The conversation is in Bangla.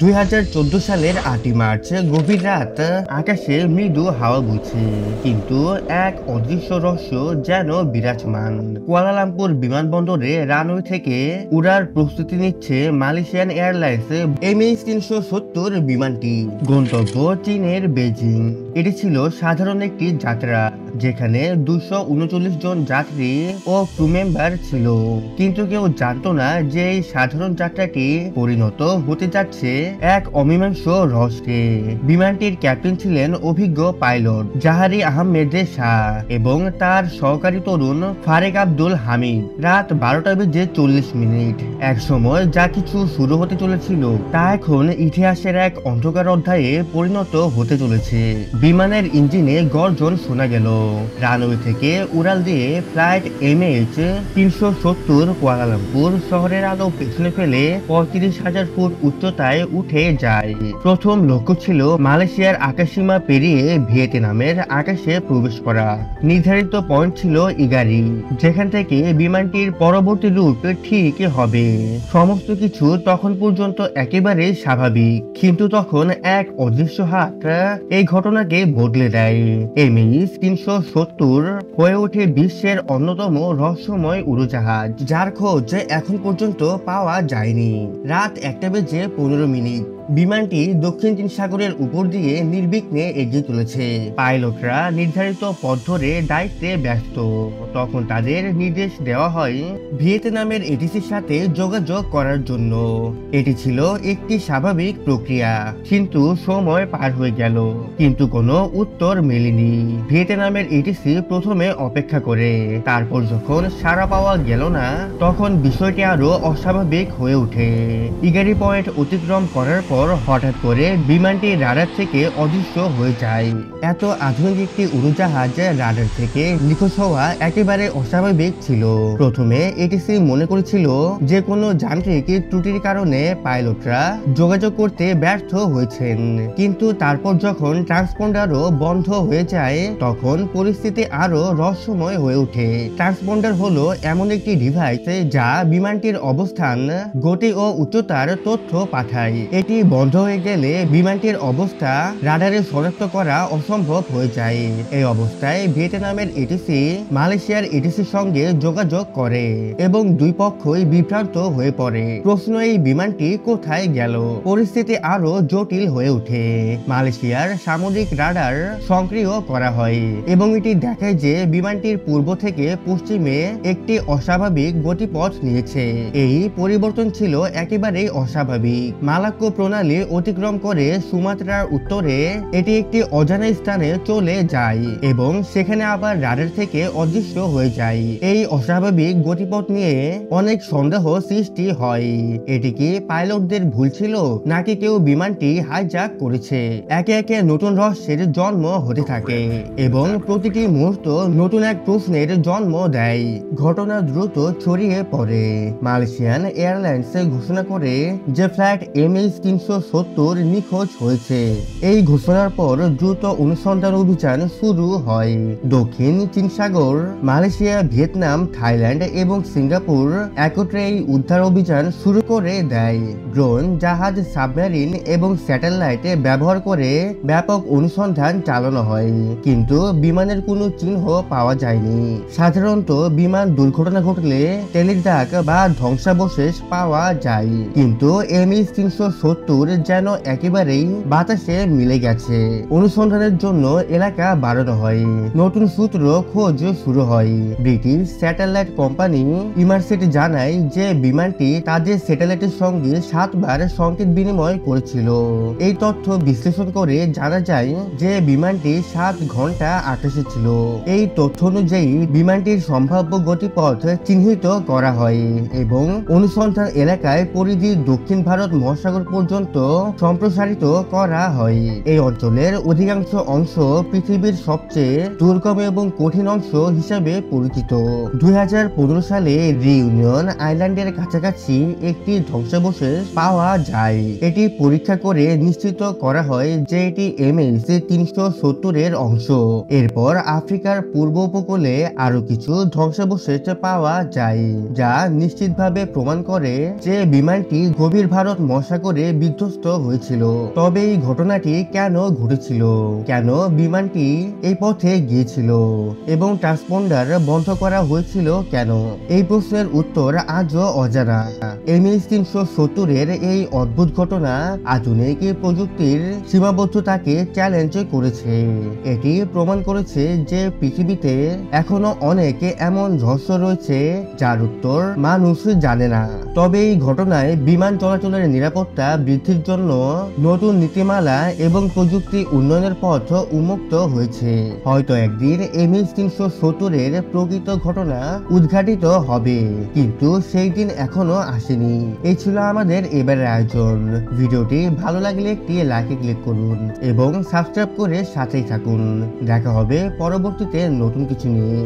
2014 সালের 8 মার্চ গভীর রাত, আকাশে মৃদু হাওয়া বইছে, কিন্তু এক অদৃশ্য রহস্য যেন বিরাজমান। কুয়ালালামপুর বিমানবন্দরে রানওয়ে থেকে উড়ার প্রস্তুতি নিচ্ছে মালয়েশিয়ান এয়ারলাইন্স MH370 বিমানটি। গন্তব্য চীনের বেজিং। এটি ছিল সাধারণ একটি যাত্রা, যেখানে 239 জন যাত্রী ও ক্রু মেম্বার ছিল, কিন্তু কেউ জানতো না যে এই সাধারণ যাত্রাটি পরিণত হতে যাচ্ছে এক অমীমাংস রহস্যে। বিমানটির ক্যাপ্টেন ছিলেন অভিজ্ঞ পাইলট জাহারি আহমেদ শাহ এবং তার সহকারী তরুণ ফারেক আব্দুল হামিদ। রাত 12:40। এক সময় যা কিছু শুরু হতে চলেছিল তা এখন ইতিহাসের এক অন্ধকার অধ্যায়ে পরিণত হতে চলেছে। বিমানের ইঞ্জিনে গর্জন শোনা গেল। রানওয়ে থেকে উড়াল দিয়ে ফ্লাইট MH370 কুয়ালালামপুর শহরের আলো পেছনে ফেলে 35,000 ফুট উচ্চতায় উঠে যায়। প্রথম লক্ষ্য ছিল মালয়েশিয়ার আকাশসীমা পেরিয়ে ভিয়েতনামের আকাশে প্রবেশ করা। নির্ধারিত পয়েন্ট ছিল ইগারি, যেখান থেকে বিমানটির পরবর্তী রুট ঠিক হবে। সমস্ত কিছু তখন পর্যন্ত একেবারে স্বাভাবিক, কিন্তু তখন এক অদৃশ্য হাত এই ঘটনাকে বদলে দেয়। MH370 হয়ে ওঠে বিশ্বের অন্যতম রহস্যময় উড়োজাহাজ, যার খোঁজ এখন পর্যন্ত পাওয়া যায়নি। রাত 1:15। বিমানটি দক্ষিণ চীন সাগরের উপর দিয়ে নির্বিঘ্নে এগিয়ে চলেছে। পাইলটরা নির্ধারিত পথ ধরে দায়িত্বে ব্যস্ত। তখন তাদের নির্দেশ দেওয়া হয় ভিয়েতনামের এটিসির সাথে যোগাযোগ করার জন্য। এটি ছিল একটি স্বাভাবিক প্রক্রিয়া, কিন্তু সময় পার হয়ে গেল, কিন্তু কোনো উত্তর মেলেনি। ভিয়েতনামের এটিসি প্রথমে অপেক্ষা করে, তারপর যখন সাড়া পাওয়া গেল না, তখন বিষয়টি আরো অস্বাভাবিক হয়ে ওঠে। ইগারি পয়েন্ট অতিক্রম করার পর হঠাৎ করে বিমানটি রাডার থেকে অদৃশ্য হয়ে যায়। এত আধুনিক একটি উড়োজাহাজ রাডার থেকে নিখোঁজ হওয়া একেবারে অস্বাভাবিক ছিল। প্রথমে এটিসি মনে করেছিল যে কোনো যান্ত্রিক ত্রুটির কারণে পাইলটরা যোগাযোগ করতে ব্যর্থ হয়েছেন, কিন্তু তারপর যখন ট্রান্সপন্ডারও বন্ধ হয়ে যায়, তখন পরিস্থিতি আরো রহস্যময় হয়ে ওঠে। ট্রান্সপন্ডার হলো এমন একটি ডিভাইস যা বিমানটির অবস্থান, গতি ও উচ্চতার তথ্য পাঠায়। এটি বন্ধ হয়ে গেলে বিমানটির অবস্থা রাডারে শনাক্ত করা অসম্ভব হয়ে যায়। এই অবস্থায় ভিয়েতনামের এটিসি মালয়েশিয়ার এটিসির সঙ্গে যোগাযোগ করে এবং দুই পক্ষই বিভ্রান্ত হয়ে পড়ে। প্রশ্ন, এই বিমানটি কোথায় গেল? পরিস্থিতি আরো জটিল হয়ে ওঠে। মালয়েশিয়ার সামরিক রাডার সক্রিয় করা হয় এবং এটি দেখায় যে বিমানটির পূর্ব থেকে পশ্চিমে একটি অস্বাভাবিক গতিপথ নিয়েছে। এই পরিবর্তন ছিল একেবারেই অস্বাভাবিক। মালাক্কো প্রণালী অতিক্রম করে সুমাত্রার উত্তরে এটি একটি অজানা স্থানে চলে যায় এবং সেখানে আবার রাডার থেকে অদৃশ্য হয়ে যায়। এই অস্বাভাবিক গতিপথ নিয়ে অনেক সন্দেহ সৃষ্টি হয়। এটি কি পাইলটদের ভুল ছিল, নাকি কেউ বিমানটি হাইজ্যাক করেছে? একে একে নতুন রহস্যের জন্ম হতে থাকে এবং প্রতিটি মুহূর্ত নতুন এক প্রশ্নের জন্ম দেয়। ঘটনা দ্রুত ছড়িয়ে পড়ে। মালয়েশিয়ান এয়ারলাইন্স ঘোষণা করে যে ফ্লাইট MH370 নিখোঁজ হয়েছে। এই ঘোষণার পর দ্রুত অনুসন্ধান অভিযান শুরু হয়। দক্ষিণ চীন সাগর, মালয়েশিয়া, ভিয়েতনাম, থাইল্যান্ড এবং সিঙ্গাপুর একত্রে এই উদ্ধার অভিযান শুরু করে দেয়। ড্রোন, জাহাজ, সাবমেরিন এবং স্যাটেলাইট ব্যবহার করে ব্যাপক অনুসন্ধান চালানো হয়, কিন্তু বিমানের কোনো চিহ্ন পাওয়া যায়নি। সাধারণত বিমান দুর্ঘটনা ঘটলে তেলের দাগ বা ধ্বংসাবশেষ পাওয়া যায়, কিন্তু MH370 যেন একেবারেই বাতাসে মিলে গেছে। অনুসন্ধানের জন্য এলাকা বাড়ানো হয়। নতুন সূত্র খোঁজ শুরু হয়। ব্রিটিশ স্যাটেলাইট কোম্পানি ইমারসেট জানায় যে বিমানটি তাদের স্যাটেলাইটের সঙ্গে 7 বার সংকেত বিনিময় করেছিল। এই তথ্য বিশ্লেষণ করে জানা যায় যে বিমানটি 7 ঘন্টা আকাশে ছিল। এই তথ্য অনুযায়ী বিমানটির সম্ভাব্য গতিপথ চিহ্নিত করা হয় এবং অনুসন্ধান এলাকায় পরিধি দক্ষিণ ভারত মহাসাগর পর্যন্ত সম্প্রসারিত করা হয়। এই অঞ্চলের অধিকাংশ অংশ পৃথিবীর সবচেয়ে দুর্গম এবং কঠিন অংশ হিসাবে পরিচিত। 2015 সালে রিউনিয়ন আইল্যান্ডের কাছাকাছি একটি ধ্বংসাবশেষ পাওয়া যায়। এটি পরীক্ষা করে নিশ্চিত করা হয় যে এটি MH370 এর অংশ। এরপর আফ্রিকার পূর্ব উপকূলে আরো কিছু ধ্বংসাবশেষ পাওয়া যায়, যা নিশ্চিতভাবে প্রমাণ করে যে বিমানটি গভীর ভারত মহাসাগরে বিধ্বস্ত হয়েছিল। তবে এই ঘটনাটি কেন ঘটেছিল, কেন বিমানটি এই পথে গিয়েছিল এবং ট্রান্সপন্ডার বন্ধ করা হয়েছিল কেন, এই প্রশ্নের উত্তর আজও অজানা। MH370-এর এই অদ্ভুত ঘটনা আধুনিক প্রযুক্তির সীমাবদ্ধতাকে চ্যালেঞ্জ করেছে। এটি প্রমাণ করেছে যে পৃথিবীতে এখনো অনেক এমন রহস্য রয়েছে যার উত্তর মানুষ জানে না। তবে এই ঘটনায় বিমান চলাচলের নিরাপত্তা বৃদ্ধির জন্য নতুন নীতিমালা এবং প্রযুক্তি উন্নয়নের পথ উন্মুক্ত হয়েছে। হয়তো একদিন MH370-এর প্রকৃত ঘটনা উদ্ঘাটিত হবে, কিন্তু সেই দিন এখনো আসেনি। এই ছিল আমাদের এবারের আয়োজন। ভিডিওটি ভালো লাগলে একটি লাইকে ক্লিক করুন এবং সাবস্ক্রাইব করে সাথেই থাকুন। দেখা হবে পরবর্তীতে নতুন কিছু নিয়ে।